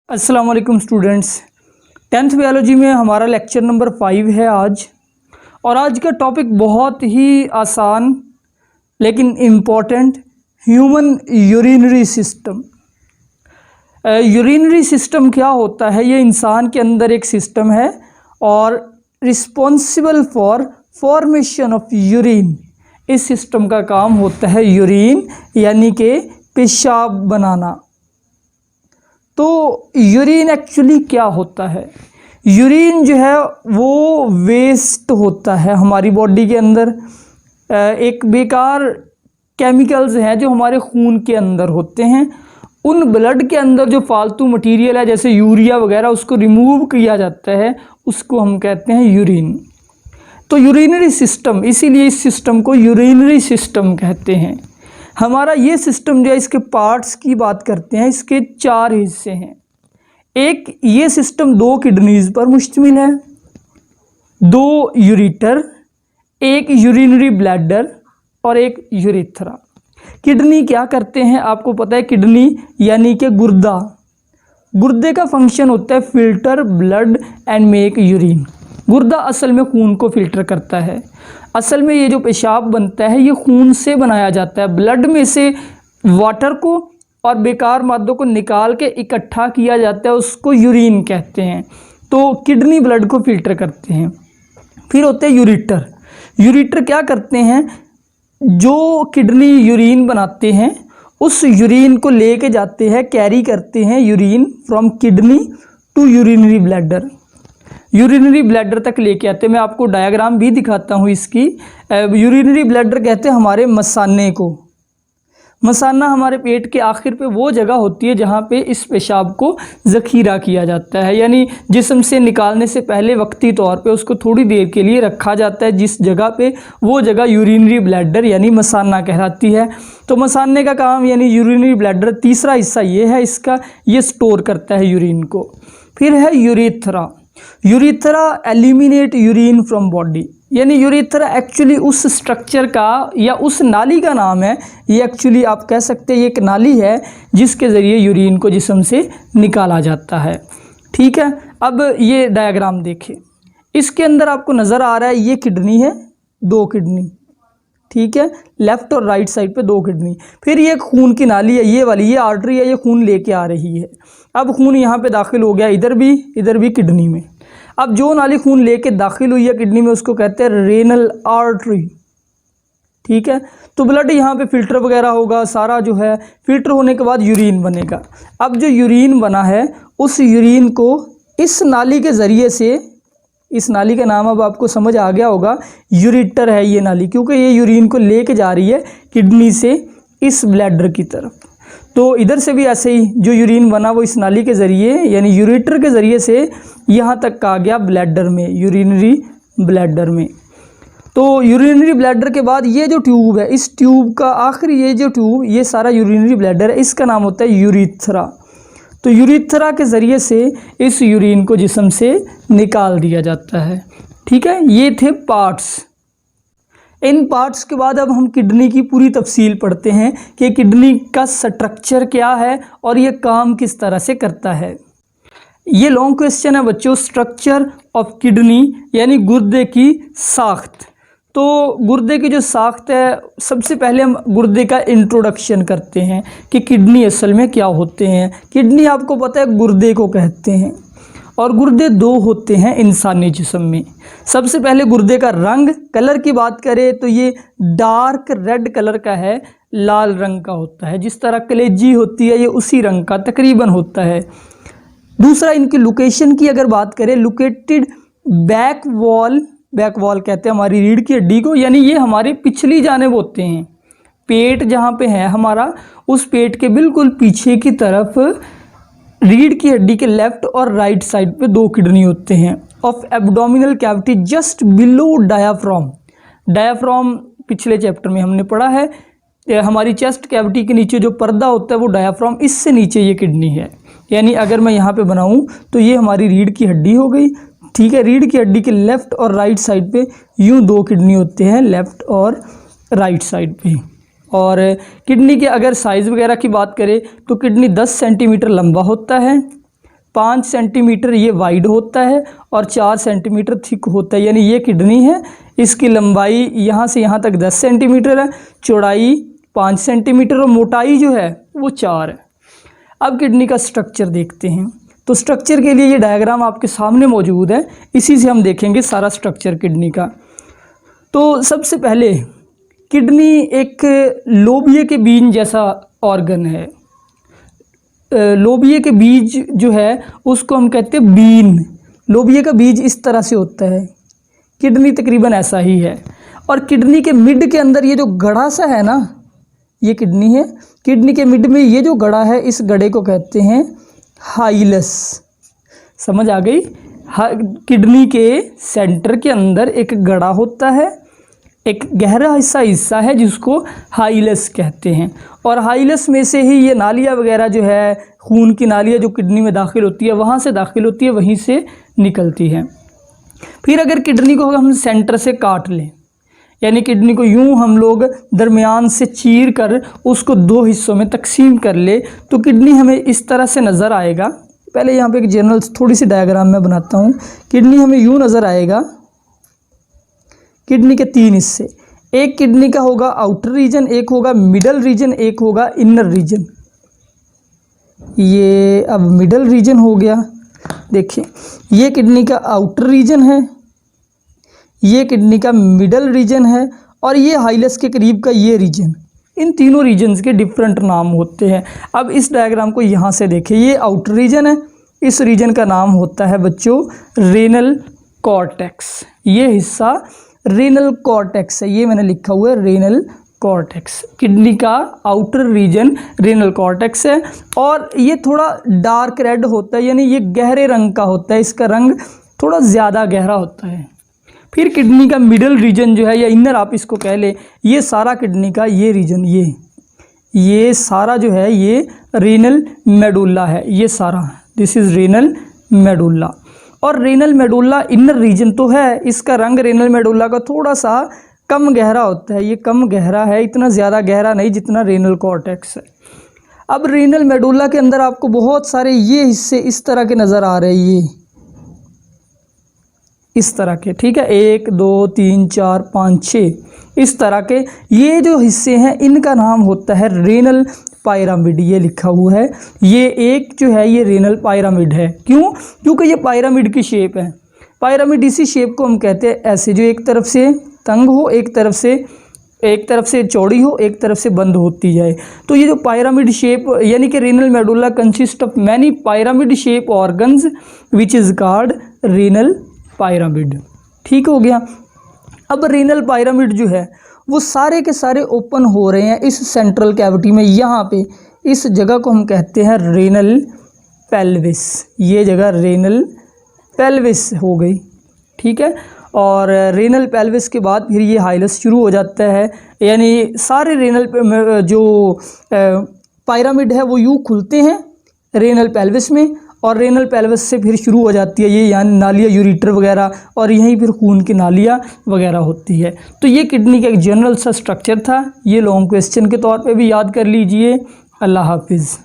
अस्सलाम वालेकुम students. 10th biology में हमारा लेक्चर नंबर 5 है आज। और आज का टॉपिक बहुत ही आसान लेकिन important, human urinary system. Urinary system क्या होता है? ये इंसान के अंदर एक सिस्टम है और responsible for formation of urine. इस सिस्टम का काम होता है यूरिन यानी कि पेशाब बनाना। तो यूरिन एक्चुअली क्या होता है? यूरिन जो है वो वेस्ट होता है हमारी बॉडी के अंदर। एक बेकार केमिकल्स हैं जो हमारे खून के अंदर होते हैं। उन ब्लड के अंदर जो फालतू मटेरियल है जैसे यूरिया वगैरह, उसको रिमूव किया जाता है, उसको हम कहते हैं यूरिन। तो यूरिनरी सिस्टम, इसीलिए इस सिस्टम को यूरिनरी सिस्टम कहते हैं। हमारा ये सिस्टम जो है, इसके पार्ट्स की बात करते हैं, इसके 4 हिस्से हैं। एक ये सिस्टम 2 किडनीज पर मुश्तमिल है, 2 यूरेटर, एक यूरिनरी ब्लैडर और एक यूरेथ्रा। किडनी क्या करते हैं आपको पता है? किडनी यानी कि गुर्दे का फंक्शन होता है filter blood and make urine. गुर्दा असल में खून को फिल्टर करता है। असल में ये जो पेशाब बनता है ये खून से बनाया जाता है। ब्लड में से वाटर को और बेकार मादों को निकाल के इकट्ठा किया जाता है, उसको यूरिन कहते हैं। तो किडनी ब्लड को फिल्टर करते हैं। फिर होते हैं यूरेटर। यूरेटर क्या करते हैं? जो किडनी यूरिन बनाते हैं उस यूरिन को लेके जाते हैं, कैरी करते हैं urine from kidney to urinary bladder. Urinary bladder तक लेके आते हैं। मैं आपको डायग्राम भी दिखाता हूँ इसकी। यूरिनरी ब्लैडर कहते हैं हमारे मसाने को। मसाना हमारे पेट के आखिर पे वो जगह होती है जहाँ पे इस पेशाब को ज़ख़ीरा किया जाता है, यानी जिस्म से निकालने से पहले वक्ती तौर पे उसको थोड़ी देर के लिए रखा जाता है जिस जगह पे, वो जगह यूरिनरी ब्लैडर यानी मसाना कहलाती है। तो मसाने का काम यानी यूरिनरी ब्लैडर, तीसरा हिस्सा ये है इसका, ये स्टोर करता है यूरिन को। फिर है urethra. Urethra eliminate urine from body, यानी यूरेथ्रा एक्चुअली उस स्ट्रक्चर का या उस नाली का नाम है। ये एक्चुअली आप कह सकते हैं ये एक नाली है जिसके ज़रिए यूरिन को जिस्म से निकाला जाता है। ठीक है, अब ये डायग्राम देखें। इसके अंदर आपको नज़र आ रहा है ये किडनी है, 2 किडनी, ठीक है, लेफ़्ट और राइट साइड पे 2 किडनी। फिर ये खून की नाली है, ये वाली, ये आर्टरी है, ये खून लेके आ रही है। अब खून यहाँ पे दाखिल हो गया, इधर भी किडनी में। अब जो नाली खून लेके दाखिल हुई है किडनी में उसको कहते हैं रेनल आर्टरी। ठीक है, तो ब्लड यहाँ पे फिल्टर वगैरह होगा, सारा जो है फिल्टर होने के बाद यूरिन बनेगा। अब जो यूरिन बना है उस यूरिन को इस नाली के ज़रिए से, इस नाली का नाम अब आपको समझ आ गया होगा, यूरेटर है ये नाली, क्योंकि ये यूरिन को लेके जा रही है किडनी से इस ब्लैडर की तरफ। तो इधर से भी ऐसे ही जो यूरिन बना वो इस नाली के ज़रिए यानी यूरेटर के ज़रिए से यहाँ तक आ गया ब्लैडर में, यूरिनरी ब्लैडर में। तो यूरिनरी ब्लैडर के बाद ये जो ट्यूब है, इस ट्यूब का आखिरी ये जो ट्यूब, ये सारा यूरिनरी ब्लैडर है, इसका नाम होता है यूरेथ्रा। तो यूरेथ्रा के ज़रिए से इस यूरिन को जिस्म से निकाल दिया जाता है। ठीक है, ये थे पार्ट्स। इन पार्ट्स के बाद अब हम किडनी की पूरी तफसील पढ़ते हैं कि किडनी का स्ट्रक्चर क्या है और ये काम किस तरह से करता है। ये लॉन्ग क्वेश्चन है बच्चों। स्ट्रक्चर ऑफ किडनी यानी गुर्दे की साख्त। तो गुर्दे की जो साख्त है, सबसे पहले हम गुर्दे का इंट्रोडक्शन करते हैं कि किडनी असल में क्या होते हैं। किडनी आपको पता है गुर्दे को कहते हैं, और गुर्दे 2 होते हैं इंसानी जिस्म में। सबसे पहले गुर्दे का रंग, कलर की बात करें तो ये डार्क रेड कलर का है, लाल रंग का होता है। जिस तरह कलेजी होती है ये उसी रंग का तकरीबन होता है। दूसरा, इनकी लोकेशन की अगर बात करें, लोकेटेड बैक वॉल कहते हैं हमारी रीढ़ की हड्डी को, यानी ये हमारे पिछली जानिब होते हैं। पेट जहाँ पे है हमारा, उस पेट के बिल्कुल पीछे की तरफ रीढ़ की हड्डी के लेफ्ट और राइट साइड पे 2 किडनी होते हैं। Of abdominal cavity just below diaphragm. Diaphragm पिछले चैप्टर में हमने पढ़ा है। हमारी चेस्ट कैविटी के नीचे जो पर्दा होता है वो डायाफ्राम, इससे नीचे ये किडनी है। यानी अगर मैं यहाँ पे बनाऊँ तो ये हमारी रीढ़ की हड्डी हो गई। ठीक है, रीढ़ की हड्डी के लेफ़्ट और राइट साइड पे यूँ 2 किडनी होते हैं, लेफ़्ट और राइट साइड पे। और किडनी के अगर साइज़ वगैरह की बात करें तो किडनी 10 सेंटीमीटर लंबा होता है, 5 सेंटीमीटर ये वाइड होता है और 4 सेंटीमीटर थिक होता है, यानी ये किडनी है, इसकी लंबाई यहाँ से यहाँ तक 10 सेंटीमीटर है, चौड़ाई 5 सेंटीमीटर और मोटाई जो है वो 4 है। अब किडनी का स्ट्रक्चर देखते हैं। तो स्ट्रक्चर के लिए ये डायग्राम आपके सामने मौजूद है, इसी से हम देखेंगे सारा स्ट्रक्चर किडनी का। तो सबसे पहले किडनी एक लोबिये के बीज जैसा ऑर्गन है। लोबिये के बीज जो है उसको हम कहते हैं बीन। लोबिये का बीज इस तरह से होता है, किडनी तकरीबन ऐसा ही है। और किडनी के मिड के अंदर ये जो गड़ा सा है ना, ये किडनी है। किडनी के मिड में ये जो गड़ा है, इस गड़े को कहते हैं हाइलस। समझ आ गई? किडनी के सेंटर के अंदर एक गड़ा होता है, एक गहरा हिस्सा है जिसको हाइलस कहते हैं। और हाइलस में से ही ये नालियाँ वगैरह जो है, खून की नालियाँ जो किडनी में दाखिल होती है, वहाँ से दाखिल होती है, वहीं से निकलती है। फिर अगर किडनी को हम सेंटर से काट लें, यानी किडनी को यूं हम लोग दरमियान से चीर कर उसको 2 हिस्सों में तकसीम कर ले, तो किडनी हमें इस तरह से नज़र आएगा। पहले यहाँ पे एक जनरल थोड़ी सी डायग्राम मैं बनाता हूँ। किडनी हमें यूं नज़र आएगा। किडनी के 3 हिस्से, एक किडनी का होगा आउटर रीजन, एक होगा मिडल रीजन, एक होगा इनर रीजन। ये अब मिडल रीजन हो गया। देखिए, ये किडनी का आउटर रीजन है, ये किडनी का मिडल रीजन है, और ये हाइलस के करीब का ये रीजन। इन तीनों रीजन्स के डिफरेंट नाम होते हैं। अब इस डायग्राम को यहाँ से देखें, ये आउटर रीजन है, इस रीजन का नाम होता है बच्चों रेनल कॉर्टेक्स। ये हिस्सा रेनल कॉर्टेक्स है, ये मैंने लिखा हुआ है रेनल कॉर्टेक्स। किडनी का आउटर रीजन रेनल कॉर्टेक्स है, और ये थोड़ा डार्क रेड होता है, यानी ये गहरे रंग का होता है, इसका रंग थोड़ा ज़्यादा गहरा होता है। फिर किडनी का मिडल रीजन जो है, या इनर आप इसको कह ले, ये सारा किडनी का ये रीजन, ये सारा जो है ये रेनल मेडुला है, ये सारा, दिस इज़ रेनल मेडुला। और रेनल मेडुला इनर रीजन तो है, इसका रंग रेनल मेडुला का थोड़ा सा कम गहरा होता है, ये कम गहरा है, इतना ज़्यादा गहरा नहीं जितना रेनल कॉर्टेक्स है। अब रेनल मेडुला के अंदर आपको बहुत सारे ये हिस्से इस तरह के नज़र आ रहे हैं, ये इस तरह के, ठीक है, 1 2 3 4 5 6 इस तरह के ये जो हिस्से हैं, इनका नाम होता है रेनल पायरामिड। ये लिखा हुआ है, ये एक जो है ये रेनल पायरामिड है। क्यों? क्योंकि ये पायरामिड की शेप है। पायरामिड इसी शेप को हम कहते हैं ऐसे, जो एक तरफ से तंग हो, एक तरफ से चौड़ी हो, एक तरफ से बंद होती जाए। तो ये जो पायरामिड शेप, यानी कि renal medulla consist of many pyramid shape organs which is called renal pyramid. ठीक हो गया। अब रेनल पायरामिड जो है वो सारे के सारे ओपन हो रहे हैं इस सेंट्रल कैविटी में। यहाँ पे इस जगह को हम कहते हैं रेनल पेल्विस। ये जगह रेनल पेल्विस हो गई, ठीक है। और रेनल पेल्विस के बाद फिर ये हाइलस शुरू हो जाता है, यानी सारे रेनल जो पायरामिड है वो यूँ खुलते हैं रेनल पेल्विस में, और रेनल पेल्विस से फिर शुरू हो जाती है ये यानी नालियाँ, यूरिटर वगैरह, और यहीं फिर खून की नालियाँ वगैरह होती है। तो ये किडनी का एक जनरल सा स्ट्रक्चर था, ये लॉन्ग क्वेश्चन के तौर पे भी याद कर लीजिए। अल्लाह हाफिज़।